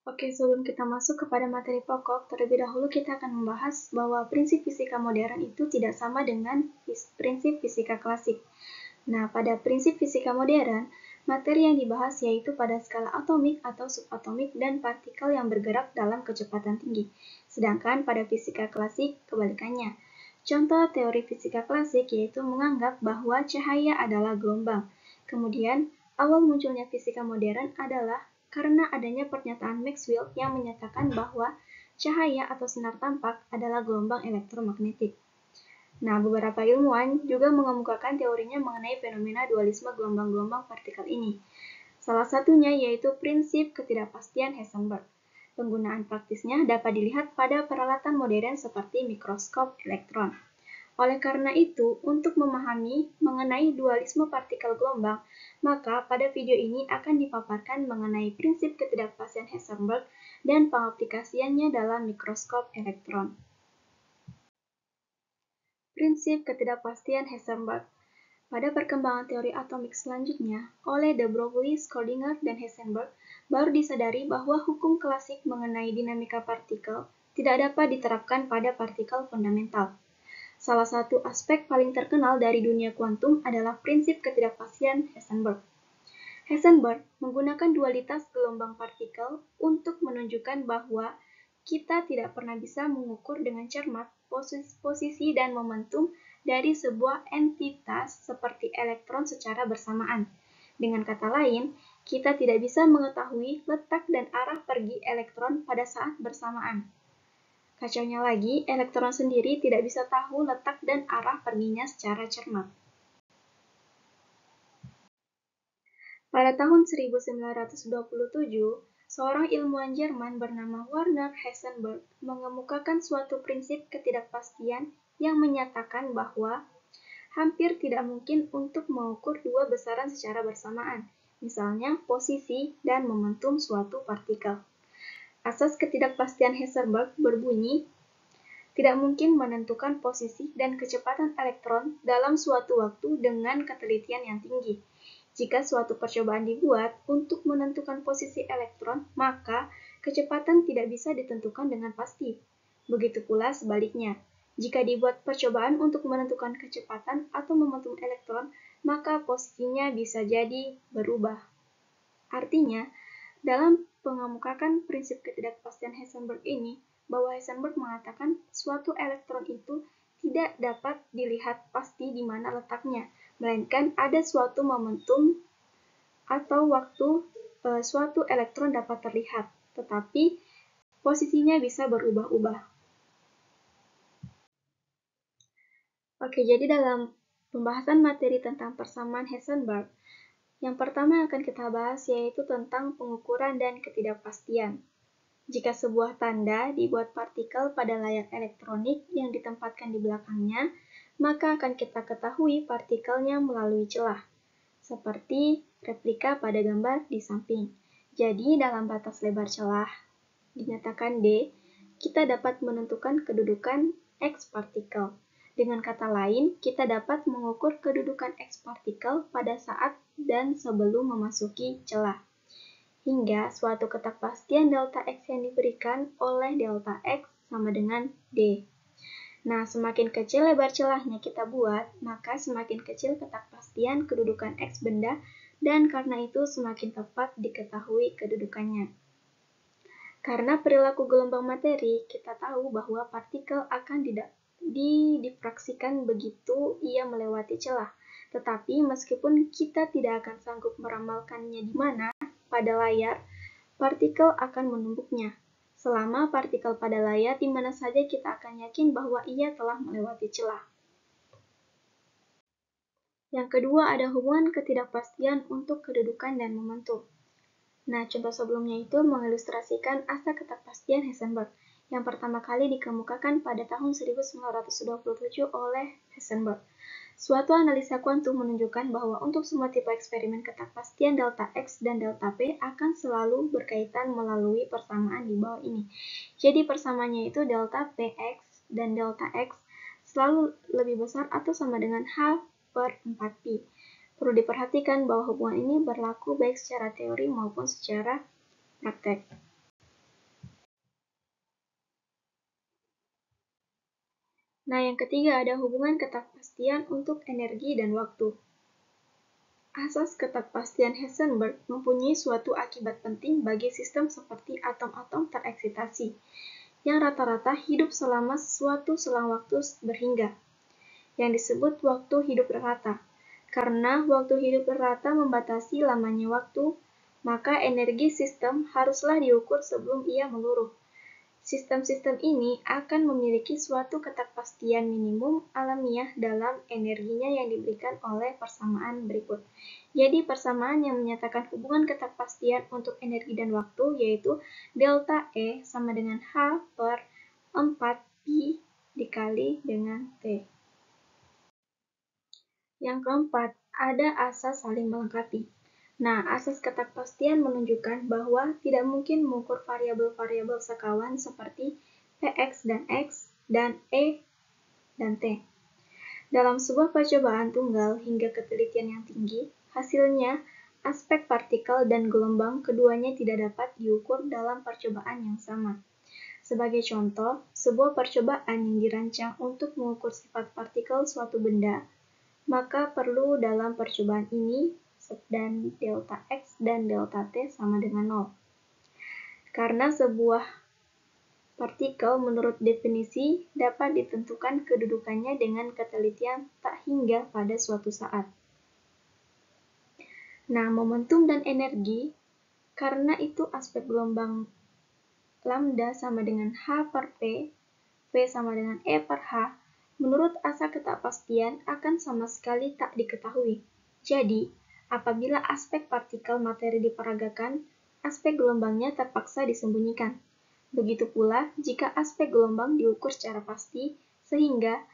Oke, sebelum kita masuk kepada materi pokok, terlebih dahulu kita akan membahas bahwa prinsip fisika modern itu tidak sama dengan prinsip fisika klasik. Nah, pada prinsip fisika modern, materi yang dibahas yaitu pada skala atomik atau subatomik dan partikel yang bergerak dalam kecepatan tinggi. Sedangkan pada fisika klasik, kebalikannya. Contoh teori fisika klasik yaitu menganggap bahwa cahaya adalah gelombang. Kemudian, awal munculnya fisika modern adalah karena adanya pernyataan Maxwell yang menyatakan bahwa cahaya atau sinar tampak adalah gelombang elektromagnetik. Nah, beberapa ilmuwan juga mengemukakan teorinya mengenai fenomena dualisme gelombang-gelombang partikel ini. Salah satunya yaitu prinsip ketidakpastian Heisenberg. Penggunaan praktisnya dapat dilihat pada peralatan modern seperti mikroskop elektron. Oleh karena itu, untuk memahami mengenai dualisme partikel gelombang, maka pada video ini akan dipaparkan mengenai prinsip ketidakpastian Heisenberg dan pengaplikasiannya dalam mikroskop elektron. Prinsip ketidakpastian Heisenberg. Pada perkembangan teori atomik selanjutnya, oleh de Broglie, Schrödinger, dan Heisenberg, baru disadari bahwa hukum klasik mengenai dinamika partikel tidak dapat diterapkan pada partikel fundamental. Salah satu aspek paling terkenal dari dunia kuantum adalah prinsip ketidakpastian Heisenberg. Heisenberg menggunakan dualitas gelombang partikel untuk menunjukkan bahwa kita tidak pernah bisa mengukur dengan cermat posisi dan momentum dari sebuah entitas seperti elektron secara bersamaan. Dengan kata lain, kita tidak bisa mengetahui letak dan arah pergi elektron pada saat bersamaan. Kacaunya lagi, elektron sendiri tidak bisa tahu letak dan arah perginya secara cermat. Pada tahun 1927, seorang ilmuwan Jerman bernama Werner Heisenberg mengemukakan suatu prinsip ketidakpastian yang menyatakan bahwa hampir tidak mungkin untuk mengukur dua besaran secara bersamaan, misalnya posisi dan momentum suatu partikel. Asas ketidakpastian Heisenberg berbunyi, tidak mungkin menentukan posisi dan kecepatan elektron dalam suatu waktu dengan ketelitian yang tinggi. Jika suatu percobaan dibuat untuk menentukan posisi elektron, maka kecepatan tidak bisa ditentukan dengan pasti. Begitu pula sebaliknya, jika dibuat percobaan untuk menentukan kecepatan atau momentum elektron, maka posisinya bisa jadi berubah. Artinya, dalam mengemukakan prinsip ketidakpastian Heisenberg ini, bahwa Heisenberg mengatakan suatu elektron itu tidak dapat dilihat pasti di mana letaknya, melainkan ada suatu momentum atau waktu suatu elektron dapat terlihat, tetapi posisinya bisa berubah-ubah. Oke, jadi dalam pembahasan materi tentang persamaan Heisenberg, yang pertama yang akan kita bahas yaitu tentang pengukuran dan ketidakpastian. Jika sebuah tanda dibuat partikel pada layar elektronik yang ditempatkan di belakangnya, maka akan kita ketahui partikelnya melalui celah, seperti replika pada gambar di samping. Jadi, dalam batas lebar celah, dinyatakan D, kita dapat menentukan kedudukan X partikel. Dengan kata lain, kita dapat mengukur kedudukan X partikel pada saat dan sebelum memasuki celah. Hingga suatu ketakpastian delta X yang diberikan oleh delta X sama dengan D. Nah, semakin kecil lebar celahnya kita buat, maka semakin kecil ketakpastian kedudukan X benda, dan karena itu semakin tepat diketahui kedudukannya. Karena perilaku gelombang materi, kita tahu bahwa partikel akan difraksikan begitu ia melewati celah. Tetapi meskipun kita tidak akan sanggup meramalkannya di mana pada layar, partikel akan menumbuknya. Selama partikel pada layar, di mana saja kita akan yakin bahwa ia telah melewati celah. Yang kedua ada hubungan ketidakpastian untuk kedudukan dan momentum. Nah, contoh sebelumnya itu mengilustrasikan asas ketidakpastian Heisenberg yang pertama kali dikemukakan pada tahun 1927 oleh Heisenberg. Suatu analisa kuantum menunjukkan bahwa untuk semua tipe eksperimen ketidakpastian delta X dan delta P akan selalu berkaitan melalui persamaan di bawah ini. Jadi persamaannya itu delta Px dan delta X selalu lebih besar atau sama dengan H per 4pi. Perlu diperhatikan bahwa hubungan ini berlaku baik secara teori maupun secara praktek. Nah, yang ketiga ada hubungan kepastian untuk energi dan waktu. Asas kepastian Heisenberg mempunyai suatu akibat penting bagi sistem seperti atom-atom tereksitasi, yang rata-rata hidup selama suatu selang waktu berhingga, yang disebut waktu hidup rata. Karena waktu hidup rata membatasi lamanya waktu, maka energi sistem haruslah diukur sebelum ia meluruh. Sistem-sistem ini akan memiliki suatu kepastian minimum alamiah dalam energinya yang diberikan oleh persamaan berikut. Jadi persamaan yang menyatakan hubungan kepastian untuk energi dan waktu yaitu delta E sama dengan H per 4 Pi dikali dengan T. Yang keempat, ada asas saling melengkapi. Nah, asas kepastian menunjukkan bahwa tidak mungkin mengukur variabel-variabel sekawan seperti Px dan X dan E dan T. Dalam sebuah percobaan tunggal hingga ketelitian yang tinggi, hasilnya aspek partikel dan gelombang keduanya tidak dapat diukur dalam percobaan yang sama. Sebagai contoh, sebuah percobaan yang dirancang untuk mengukur sifat partikel suatu benda, maka perlu dalam percobaan ini dan delta X dan delta T sama dengan 0. Karena sebuah partikel menurut definisi dapat ditentukan kedudukannya dengan ketelitian tak hingga pada suatu saat. Nah, momentum dan energi, karena itu aspek gelombang lambda sama dengan H per P, V sama dengan E per H, menurut asas kepastian akan sama sekali tak diketahui. Jadi, apabila aspek partikel materi diperagakan, aspek gelombangnya terpaksa disembunyikan. Begitu pula jika aspek gelombang diukur secara pasti, sehingga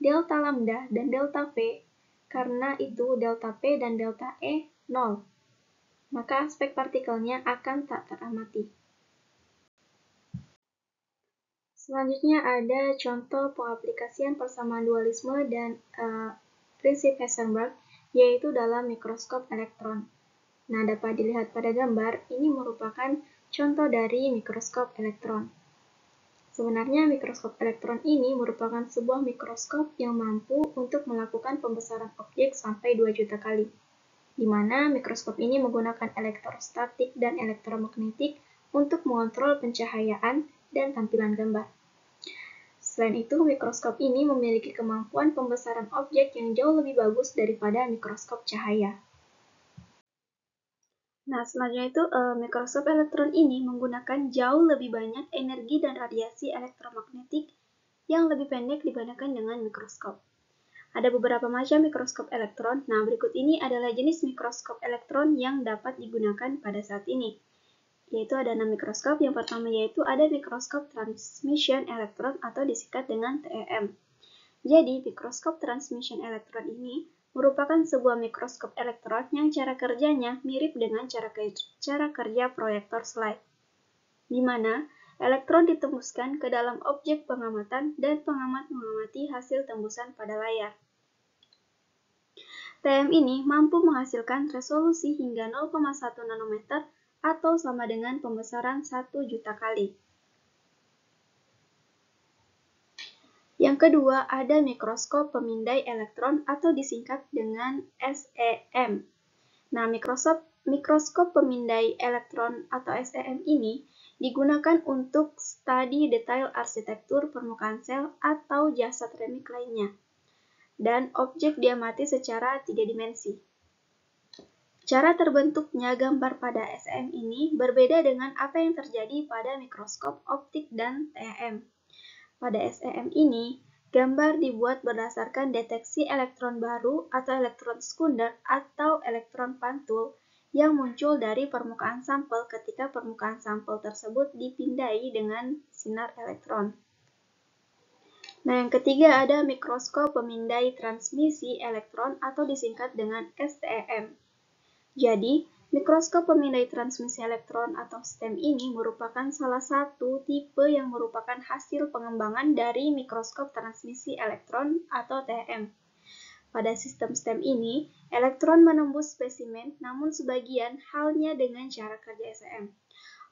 delta lambda dan delta V, karena itu delta P dan delta E 0, maka aspek partikelnya akan tak teramati. Selanjutnya ada contoh pengaplikasian persamaan dualisme dan prinsip Heisenberg, yaitu dalam mikroskop elektron. Nah, dapat dilihat pada gambar, ini merupakan contoh dari mikroskop elektron. Sebenarnya mikroskop elektron ini merupakan sebuah mikroskop yang mampu untuk melakukan pembesaran objek sampai 2 juta kali, di mana mikroskop ini menggunakan elektrostatik dan elektromagnetik untuk mengontrol pencahayaan dan tampilan gambar. Selain itu, mikroskop ini memiliki kemampuan pembesaran objek yang jauh lebih bagus daripada mikroskop cahaya. Nah, selanjutnya itu mikroskop elektron ini menggunakan jauh lebih banyak energi dan radiasi elektromagnetik yang lebih pendek dibandingkan dengan mikroskop. Ada beberapa macam mikroskop elektron. Nah, berikut ini adalah jenis mikroskop elektron yang dapat digunakan pada saat ini. Yaitu ada 6 mikroskop. Yang pertama yaitu ada mikroskop transmission elektron atau disingkat dengan TEM. Jadi, mikroskop transmission elektron ini merupakan sebuah mikroskop elektron yang cara kerjanya mirip dengan cara kerja proyektor slide, di mana elektron ditembuskan ke dalam objek pengamatan dan pengamat mengamati hasil tembusan pada layar. TEM ini mampu menghasilkan resolusi hingga 0,1 nanometer atau sama dengan pembesaran 1 juta kali. Yang kedua, ada mikroskop pemindai elektron atau disingkat dengan SEM. Nah, mikroskop pemindai elektron atau SEM ini digunakan untuk studi detail arsitektur permukaan sel atau jasad remik lainnya, dan objek diamati secara 3 dimensi. Cara terbentuknya gambar pada SEM ini berbeda dengan apa yang terjadi pada mikroskop optik dan TEM. Pada SEM ini, gambar dibuat berdasarkan deteksi elektron baru atau elektron sekunder atau elektron pantul yang muncul dari permukaan sampel ketika permukaan sampel tersebut dipindai dengan sinar elektron. Nah, yang ketiga ada mikroskop pemindai transmisi elektron atau disingkat dengan STEM. Jadi, mikroskop pemindai transmisi elektron atau STEM ini merupakan salah satu tipe yang merupakan hasil pengembangan dari mikroskop transmisi elektron atau TEM. Pada sistem STEM ini, elektron menembus spesimen, namun sebagian halnya dengan cara kerja SEM.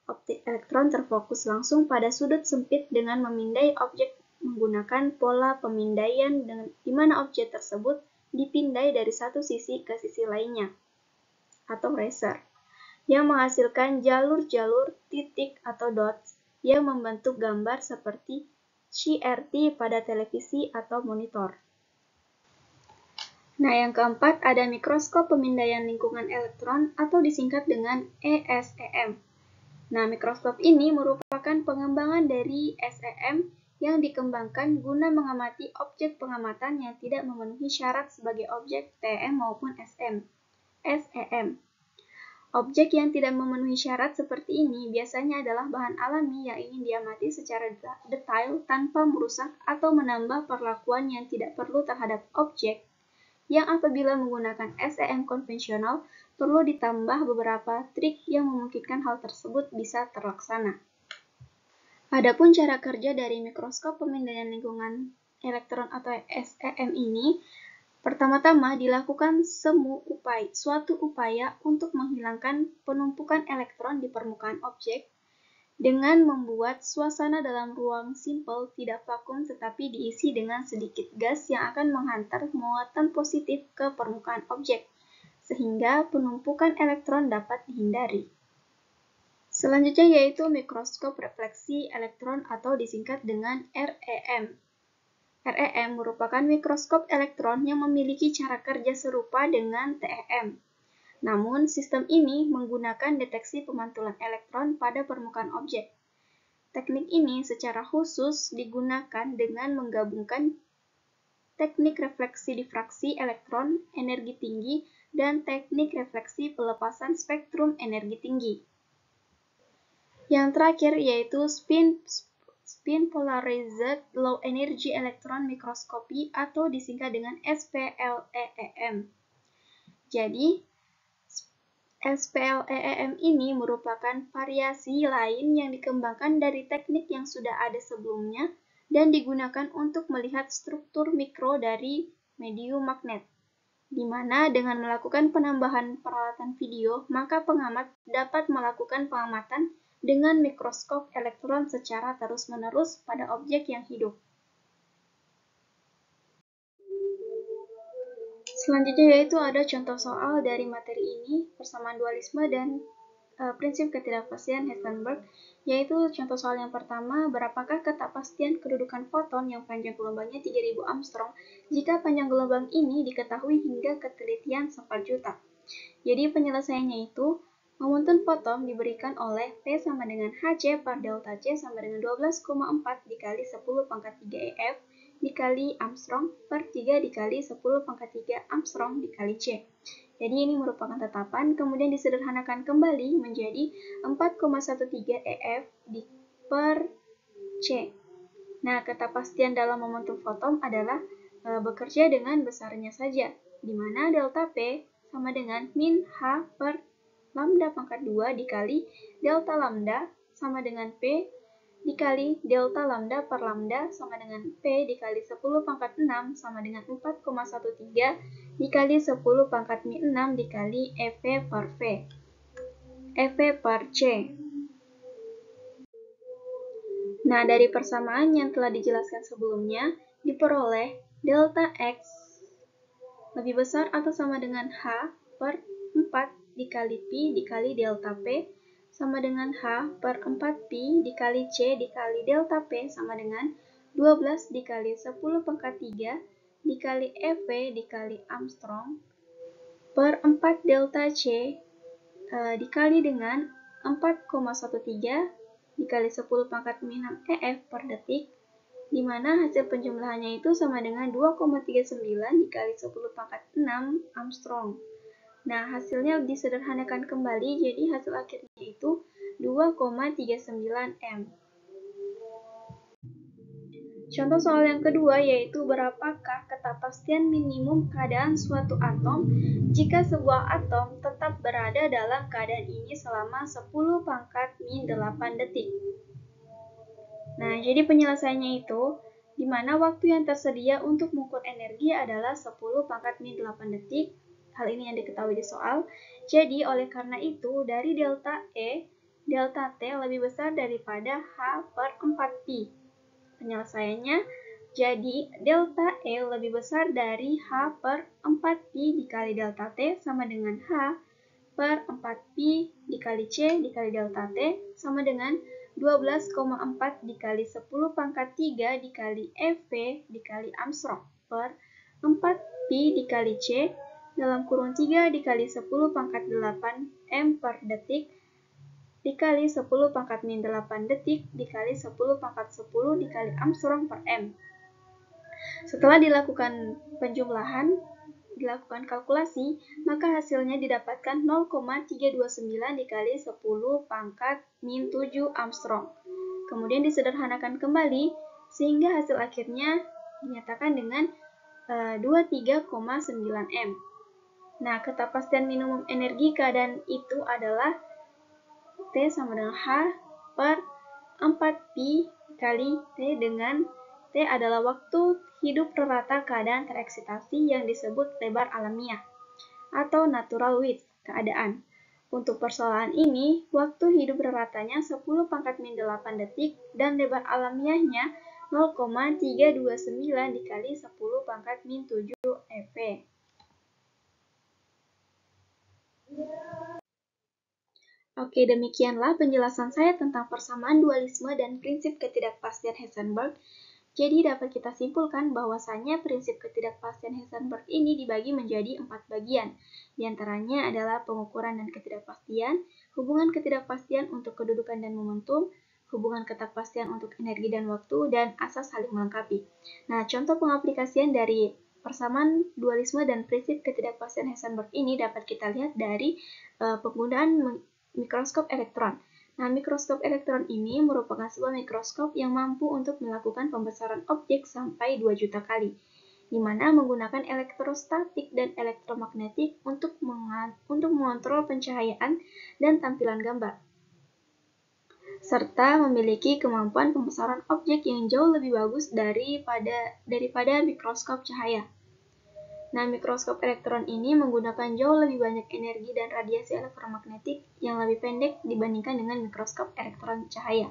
Optik elektron terfokus langsung pada sudut sempit dengan memindai objek menggunakan pola pemindaian di mana objek tersebut dipindai dari satu sisi ke sisi lainnya, atau racer, yang menghasilkan jalur-jalur titik atau dots yang membentuk gambar seperti CRT pada televisi atau monitor. Nah, yang keempat ada mikroskop pemindaian lingkungan elektron atau disingkat dengan ESEM. Nah, mikroskop ini merupakan pengembangan dari SEM yang dikembangkan guna mengamati objek pengamatan yang tidak memenuhi syarat sebagai objek TEM maupun SEM. Objek yang tidak memenuhi syarat seperti ini biasanya adalah bahan alami yang ingin diamati secara detail tanpa merusak atau menambah perlakuan yang tidak perlu terhadap objek, yang apabila menggunakan SEM konvensional perlu ditambah beberapa trik yang memungkinkan hal tersebut bisa terlaksana. Adapun cara kerja dari mikroskop pemindaian lingkungan elektron atau SEM ini, pertama-tama dilakukan suatu upaya untuk menghilangkan penumpukan elektron di permukaan objek dengan membuat suasana dalam ruang simpel tidak vakum tetapi diisi dengan sedikit gas yang akan menghantar muatan positif ke permukaan objek, sehingga penumpukan elektron dapat dihindari. Selanjutnya yaitu mikroskop refleksi elektron atau disingkat dengan REM. REM merupakan mikroskop elektron yang memiliki cara kerja serupa dengan TEM. Namun, sistem ini menggunakan deteksi pemantulan elektron pada permukaan objek. Teknik ini secara khusus digunakan dengan menggabungkan teknik refleksi difraksi elektron energi tinggi dan teknik refleksi pelepasan spektrum energi tinggi. Yang terakhir yaitu spin polarized low energy electron microscopy atau disingkat dengan SPLEEM. Jadi, SPLEEM ini merupakan variasi lain yang dikembangkan dari teknik yang sudah ada sebelumnya dan digunakan untuk melihat struktur mikro dari medium magnet, di mana dengan melakukan penambahan peralatan video, maka pengamat dapat melakukan pengamatan dengan mikroskop elektron secara terus-menerus pada objek yang hidup. Selanjutnya yaitu ada contoh soal dari materi ini, persamaan dualisme dan prinsip ketidakpastian Heisenberg, yaitu contoh soal yang pertama, berapakah ketidakpastian kedudukan foton yang panjang gelombangnya 3000 Armstrong jika panjang gelombang ini diketahui hingga ketelitian 4 juta. Jadi penyelesaiannya itu, momentum foton diberikan oleh P sama dengan Hc per delta C sama dengan 12,4 dikali 10 pangkat 3 EF dikali Armstrong per 3 dikali 10 pangkat 3 Armstrong dikali C. Jadi ini merupakan tetapan, kemudian disederhanakan kembali menjadi 4,13 EF per C. Nah, ketidakpastian dalam momentum foton adalah bekerja dengan besarnya saja, di mana delta P sama dengan min H per lambda pangkat 2 dikali delta lambda sama dengan P dikali delta lambda per lambda sama dengan P dikali 10 pangkat 6 sama dengan 4,13 dikali 10 pangkat min 6 dikali EV per V. EV per C. Nah, dari persamaan yang telah dijelaskan sebelumnya, diperoleh delta X lebih besar atau sama dengan H per 4 dikali Pi dikali delta P sama dengan H per 4 Pi dikali C dikali delta P sama dengan 12 dikali 10 pangkat 3 dikali EV dikali Armstrong per 4 delta C dikali dengan 4,13 dikali 10 pangkat min 6 EF per detik, di mana hasil penjumlahannya itu sama dengan 2,39 dikali 10 pangkat 6 Armstrong. Nah, hasilnya disederhanakan kembali, jadi hasil akhirnya itu 2,39 M. Contoh soal yang kedua yaitu berapakah ketidakpastian minimum keadaan suatu atom jika sebuah atom tetap berada dalam keadaan ini selama 10 pangkat min 8 detik. Nah, jadi penyelesaiannya itu, di mana waktu yang tersedia untuk mengukur energi adalah 10 pangkat min 8 detik. Hal ini yang diketahui di soal. Jadi, oleh karena itu, dari delta E, delta T lebih besar daripada H per 4 Pi. Penyelesaiannya, jadi delta E lebih besar dari H per 4Pi dikali delta T sama dengan H per 4Pi dikali C dikali delta T sama dengan 12,4 dikali 10 pangkat 3 dikali EV dikali Armstrong per 4Pi dikali C dalam kurung 3 dikali 10 pangkat 8 M per detik dikali 10 pangkat min 8 detik dikali 10 pangkat 10 dikali Armstrong per M. Setelah dilakukan penjumlahan, dilakukan kalkulasi, maka hasilnya didapatkan 0,329 dikali 10 pangkat min 7 Armstrong. Kemudian disederhanakan kembali, sehingga hasil akhirnya dinyatakan dengan 23,9 M. Nah, ketidakpastian minimum energi keadaan itu adalah T sama dengan H per 4Pi kali T dengan T adalah waktu hidup rata keadaan tereksitasi yang disebut lebar alamiah atau natural width keadaan. Untuk persoalan ini, waktu hidup ratanya 10 pangkat min 8 detik dan lebar alamiahnya 0,329 dikali 10 pangkat min 7 EV. Oke, demikianlah penjelasan saya tentang persamaan dualisme dan prinsip ketidakpastian Heisenberg. Jadi dapat kita simpulkan bahwasannya prinsip ketidakpastian Heisenberg ini dibagi menjadi 4 bagian. Di antaranya adalah pengukuran dan ketidakpastian, hubungan ketidakpastian untuk kedudukan dan momentum, hubungan ketidakpastian untuk energi dan waktu, dan asas saling melengkapi. Nah, contoh pengaplikasian dari persamaan dualisme dan prinsip ketidakpastian Heisenberg ini dapat kita lihat dari penggunaan mikroskop elektron. Nah, mikroskop elektron ini merupakan sebuah mikroskop yang mampu untuk melakukan pembesaran objek sampai 2 juta kali, di mana menggunakan elektrostatik dan elektromagnetik untuk mengontrol pencahayaan dan tampilan gambar, serta memiliki kemampuan pembesaran objek yang jauh lebih bagus daripada mikroskop cahaya. Nah, mikroskop elektron ini menggunakan jauh lebih banyak energi dan radiasi elektromagnetik yang lebih pendek dibandingkan dengan mikroskop elektron cahaya.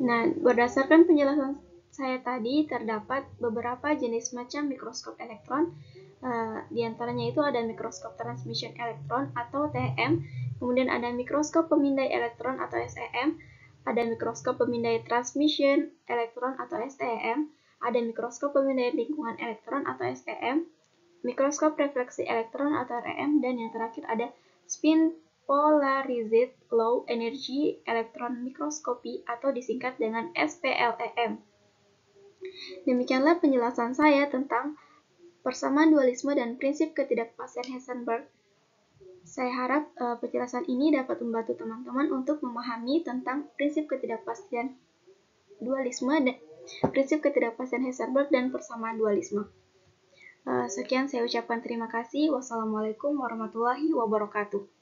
Nah, berdasarkan penjelasan saya tadi, terdapat beberapa jenis macam mikroskop elektron. Di antaranya itu ada mikroskop transmission elektron atau TEM, kemudian ada mikroskop pemindai elektron atau SEM, ada mikroskop pemindai transmission elektron atau STEM, ada mikroskop pemindai lingkungan elektron atau SEM, mikroskop refleksi elektron atau REM, dan yang terakhir ada spin polarized low energy electron microscopy atau disingkat dengan SPLEM. Demikianlah penjelasan saya tentang persamaan dualisme dan prinsip ketidakpastian Heisenberg. Saya harap penjelasan ini dapat membantu teman-teman untuk memahami tentang prinsip ketidakpastian dualisme dan prinsip ketidakpastian Heisenberg dan persamaan dualisme. Sekian saya ucapkan terima kasih. Wassalamualaikum warahmatullahi wabarakatuh.